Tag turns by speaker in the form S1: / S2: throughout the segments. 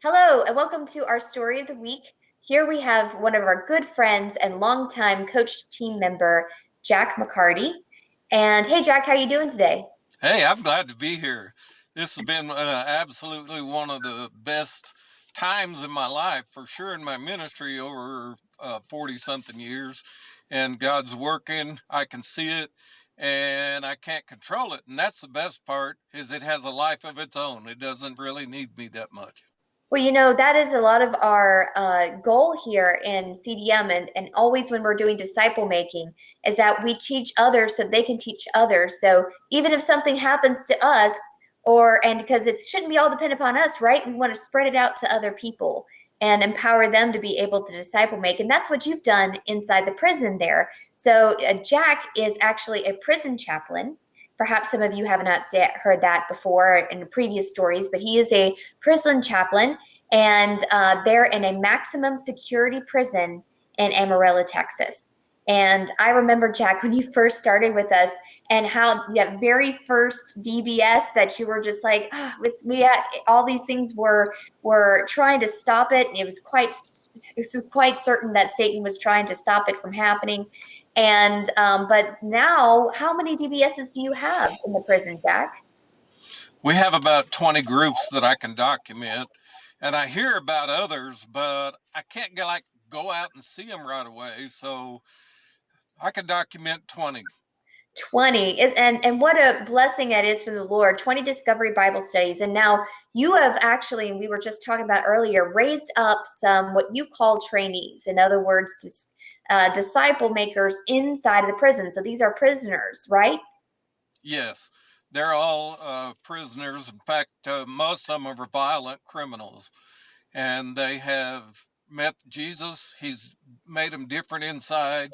S1: Hello, and welcome to our story of the week. Here we have one of our good friends and longtime coach team member, Jack McCarty. And hey, Jack, how you doing today?
S2: Hey, I'm glad to be here. This has been absolutely one of the best times in my life, for sure, in my ministry over 40 something years. And God's working. I can see it and I can't control it. And that's the best part is it has a life of its own. It doesn't really need me that much.
S1: Well, that is a lot of our goal here in CDM and always when we're doing disciple making is that we teach others so they can teach others. So even if something happens to us, and because it shouldn't be all dependent upon us, right? We want to spread it out to other people and empower them to be able to disciple make. And that's what you've done inside the prison there. So Jack is actually a prison chaplain. Perhaps some of you have not heard that before in previous stories, but he is a prison chaplain, and they're in a maximum security prison in Amarillo, Texas. And I remember, Jack, when you first started with us and how that very first DBS that you were just like, we had all these things were trying to stop it. And it was quite certain that Satan was trying to stop it from happening. And but now, how many DBSs do you have in the prison, Jack?
S2: We have about 20 groups that I can document, and I hear about others, but I can't go out and see them right away. So I can document 20.
S1: 20 and what a blessing that is from the Lord. 20 discovery Bible studies, and now you have actually, and we were just talking about earlier, raised up some what you call trainees. In other words, disciple makers inside of the prison. So these are prisoners, right?
S2: Yes, they're all prisoners. In fact, most of them are violent criminals, and they have met Jesus. He's made them different inside,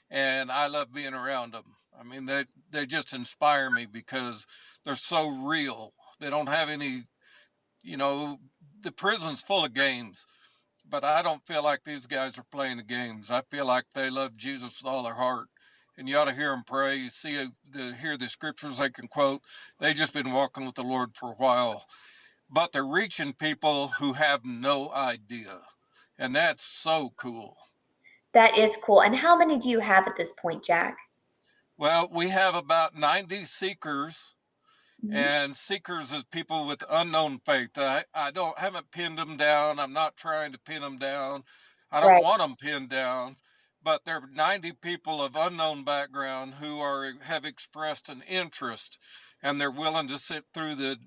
S2: and I love being around them. I mean, they just inspire me because they're so real. They don't have any, you know, the prison's full of games, but I don't feel like these guys are playing the games. I feel like they love Jesus with all their heart. And you ought to hear them pray. You hear the scriptures they can quote. They just been walking with the Lord for a while, but they're reaching people who have no idea, and that's so cool.
S1: That is cool. And how many do you have at this point, Jack?
S2: Well, we have about 90 seekers,
S1: Mhm.
S2: and seekers is people with unknown faith. I don't haven't pinned them down. I'm not trying to pin them down. I don't
S1: Right.
S2: want them pinned down, but there are 90 people of unknown background who have expressed an interest, and they're willing to sit through the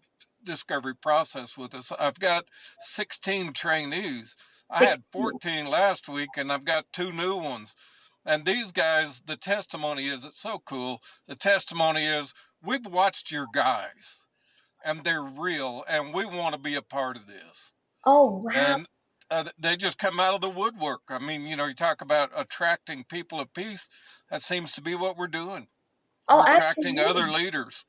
S2: discovery process with us. I've got 16 trainees. I had
S1: 16.
S2: 14 last week, and I've got two new ones. And these guys, the testimony is, it's so cool. The testimony is, we've watched your guys and they're real and we want to be a part of this.
S1: Oh, wow.
S2: And they just come out of the woodwork. I mean, you talk about attracting people of peace. That seems to be what we're doing.
S1: Oh,
S2: We're attracting other
S1: absolutely.
S2: leaders.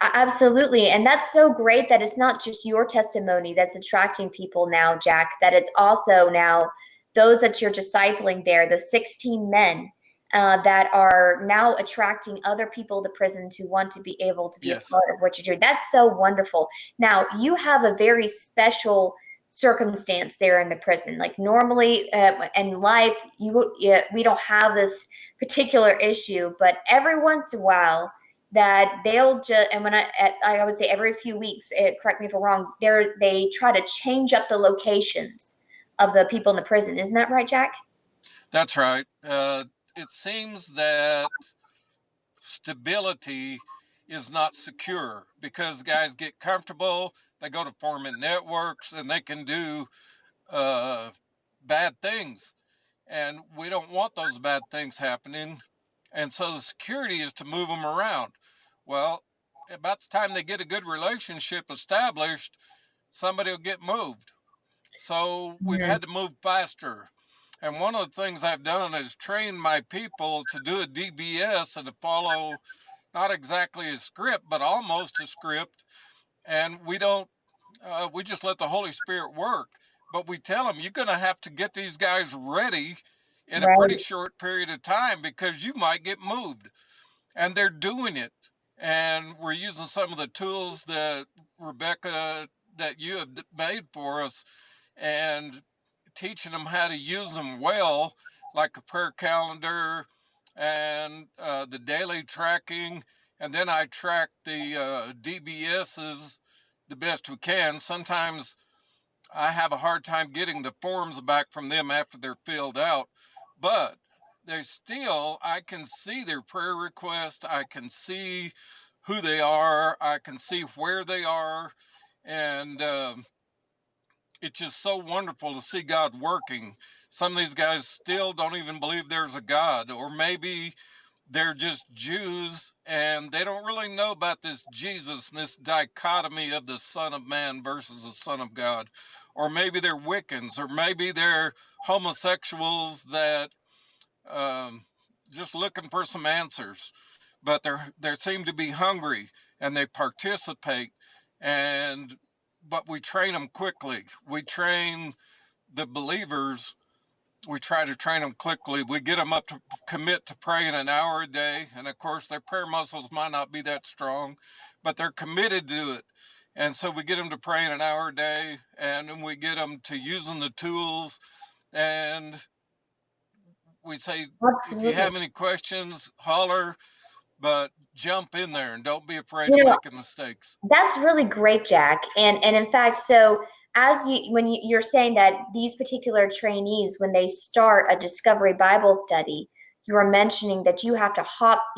S1: Absolutely. And that's so great that it's not just your testimony that's attracting people now, Jack, that it's also now those that you're discipling there, the 16 men that are now attracting other people to prison to want to be able to be a
S2: Yes.
S1: part of what you're doing. That's so wonderful. Now, you have a very special circumstance there in the prison. Like normally in life, we don't have this particular issue, but every once in a while, that they'll just, and when I would say every few weeks, correct me if I'm wrong, they try to change up the locations of the people in the prison. Isn't that right, Jack?
S2: That's right. It seems that stability is not secure because guys get comfortable, they go to forming networks, and they can do uh, bad things. And we don't want those bad things happening. And so the security is to move them around. Well, about the time they get a good relationship established, somebody will get moved. So we've
S1: Mhm.
S2: had to move faster. And one of the things I've done is train my people to do a DBS and to follow not exactly a script, but almost a script. And we don't, we just let the Holy Spirit work. But we tell them, you're going to have to get these guys ready in a pretty
S1: Right.
S2: short period of time because you might get moved. And they're doing it. And we're using some of the tools that Rebecca that you have made for us, and teaching them how to use them well, like a prayer calendar and the daily tracking. And then I track the DBSs the best we can. Sometimes I have a hard time getting the forms back from them after they're filled out, but they still, I can see their prayer request. I can see who they are. I can see where they are. And it's just so wonderful to see God working. Some of these guys still don't even believe there's a God, or maybe they're just Jews and they don't really know about this Jesus and this dichotomy of the Son of Man versus the Son of God. Or maybe they're Wiccans, or maybe they're homosexuals that just looking for some answers, but they seem to be hungry and they participate. And but we train them quickly. We train the believers, we try to train them quickly. We get them up to commit to praying an hour a day. And of course, their prayer muscles might not be that strong, but they're committed to it. And so we get them to praying an hour a day, and then we get them to using the tools. And we say, if you
S1: Absolutely.
S2: have any questions, holler, but jump in there and don't be afraid of
S1: You know,
S2: making mistakes.
S1: that's really great, Jack. And in fact, so as you when you're saying that these particular trainees, when they start a Discovery Bible study, you are mentioning that you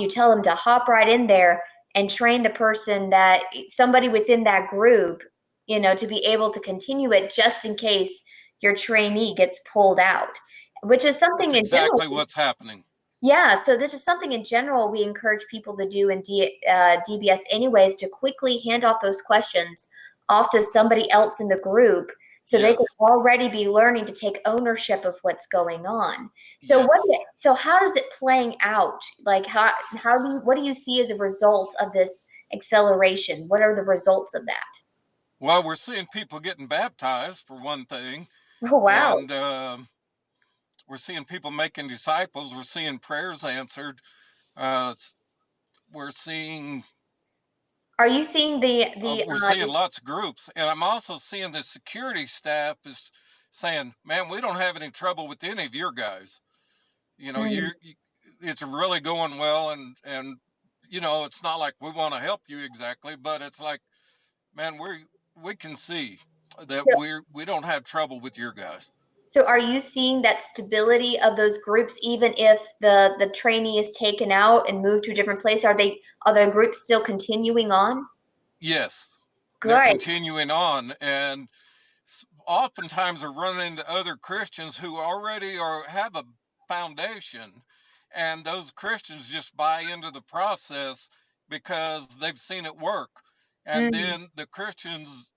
S1: tell them to hop right in there and train the person, that somebody within that group, to be able to continue it just in case your trainee gets pulled out, which is
S2: That's
S1: something in general.
S2: exactly what's happening.
S1: Yeah, so this is something in general we encourage people to do in DBS anyways, to quickly hand off those questions off to somebody else in the group so they can
S2: Yes,
S1: already be learning to take ownership of what's going on. So
S2: yes.
S1: so how does it playing out? Like what do you see as a result of this acceleration? What are the results of that?
S2: Well, we're seeing people getting baptized for one thing,
S1: Oh wow.
S2: and we're seeing people making disciples. We're seeing prayers answered. Uh, we're seeing
S1: Are you seeing
S2: we're seeing lots of groups, and I'm also seeing the security staff is saying, "Man, we don't have any trouble with any of your guys. You know,
S1: Mm,
S2: it's really going well, and it's not like we want to help you exactly, but it's like, man, we can see that
S1: so
S2: we don't have trouble with your guys."
S1: So are you seeing that stability of those groups, even if the trainee is taken out and moved to a different place? Are the groups still continuing on?
S2: Yes, they're
S1: Great.
S2: continuing on, and oftentimes are running into other Christians who already have a foundation, and those Christians just buy into the process because they've seen it work, and
S1: Mm,
S2: then the Christians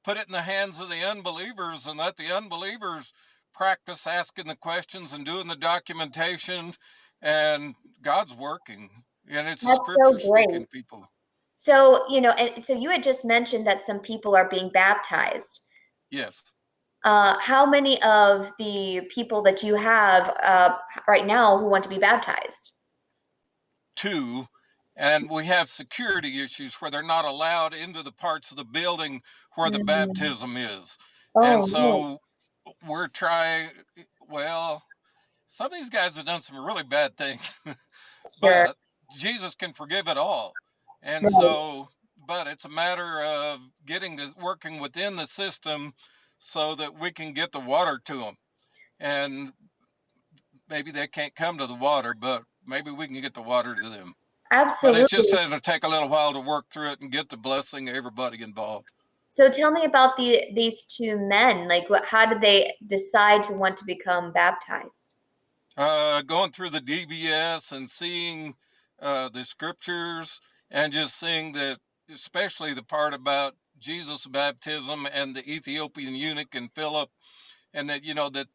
S2: put it in the hands of the unbelievers and let the unbelievers practice asking the questions and doing the documentation, and God's working, and it's the
S1: that's so
S2: Scripture
S1: great.
S2: speaking, people.
S1: So, and so you had just mentioned that some people are being baptized.
S2: Yes.
S1: How many of the people that you have right now who want to be baptized?
S2: Two, and we have security issues where they're not allowed into the parts of the building where the
S1: Mm,
S2: baptism is. And
S1: oh, no.
S2: so we're trying, well, some of these guys have done some really bad things,
S1: Sure.
S2: but Jesus can forgive it all. And
S1: Right.
S2: so, but it's a matter of getting this working within the system so that we can get the water to them. And maybe they can't come to the water, but maybe we can get the water to them. But it's just
S1: Absolutely.
S2: going to take a little while to work through it and get the blessing of everybody involved.
S1: So tell me about these two men. Like, how did they decide to want to become baptized?
S2: Going through the DBS and seeing the scriptures, and just seeing that, especially the part about Jesus' baptism and the Ethiopian eunuch and Philip, and that, that,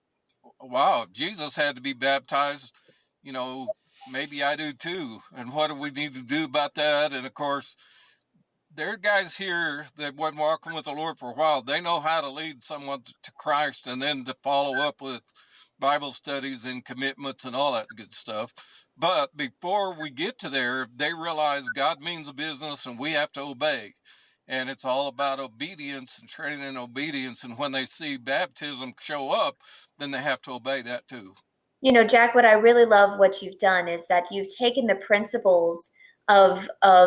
S2: wow, Jesus had to be baptized, you know, maybe I do too. And what do we need to do about that? And of course, there are guys here that have been walking with the Lord for a while. They know how to lead someone to Christ and then to follow up with Bible studies and commitments and all that good stuff. But before we get to there, they realize God means business and we have to obey. And it's all about obedience and training in obedience. And when they see baptism show up, then they have to obey that too.
S1: You know, Jack, what I really love what you've done is that you've taken the principles of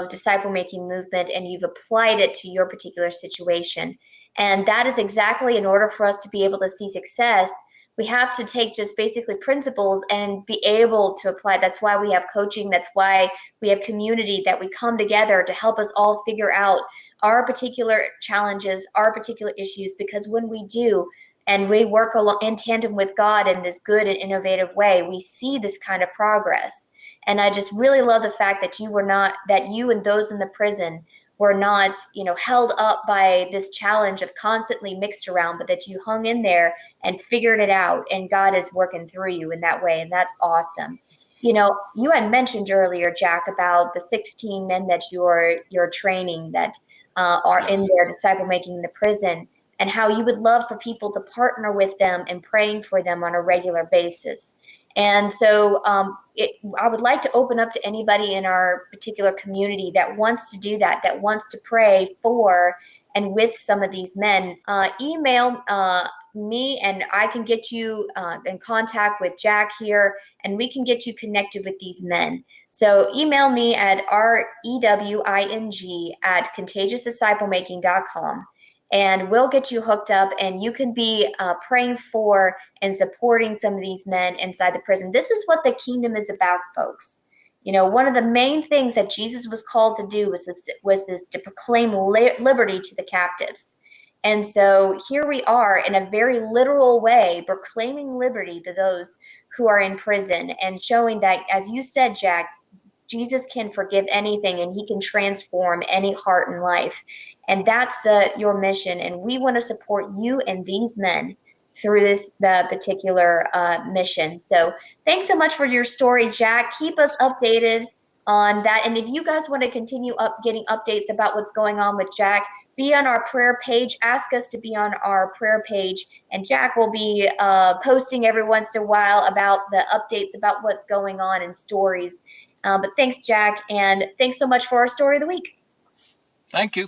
S1: disciple making movement and you've applied it to your particular situation. And that is exactly, in order for us to be able to see success, we have to take just basically principles and be able to apply. That's why we have coaching. That's why we have community, that we come together to help us all figure out our particular challenges, our particular issues, because when we do, and we work in tandem with God in this good and innovative way, we see this kind of progress. And I just really love the fact that you and those in the prison were not, held up by this challenge of constantly mixed around, but that you hung in there and figured it out, and God is working through you in that way, and that's awesome. You had mentioned earlier, Jack, about the 16 men that you're training that are in
S2: Yes.
S1: their disciple making in the prison, and how you would love for people to partner with them and praying for them on a regular basis. And so I would like to open up to anybody in our particular community that wants to do that, that wants to pray for and with some of these men. Email me and I can get you in contact with Jack here, and we can get you connected with these men. So email me at rewing@contagiousdisciplemaking.com, and we'll get you hooked up, and you can be praying for and supporting some of these men inside the prison. This is what the kingdom is about, folks. One of the main things that Jesus was called to do was to proclaim liberty to the captives. And so here we are in a very literal way, proclaiming liberty to those who are in prison, and showing that, as you said, Jack, Jesus can forgive anything and he can transform any heart and life. And that's your mission. And we want to support you and these men through the particular mission. So thanks so much for your story, Jack. Keep us updated on that. And if you guys want to continue getting updates about what's going on with Jack, be on our prayer page. Ask us to be on our prayer page. And Jack will be posting every once in a while about the updates about what's going on and stories. But thanks, Jack. And thanks so much for our story of the week.
S2: Thank you.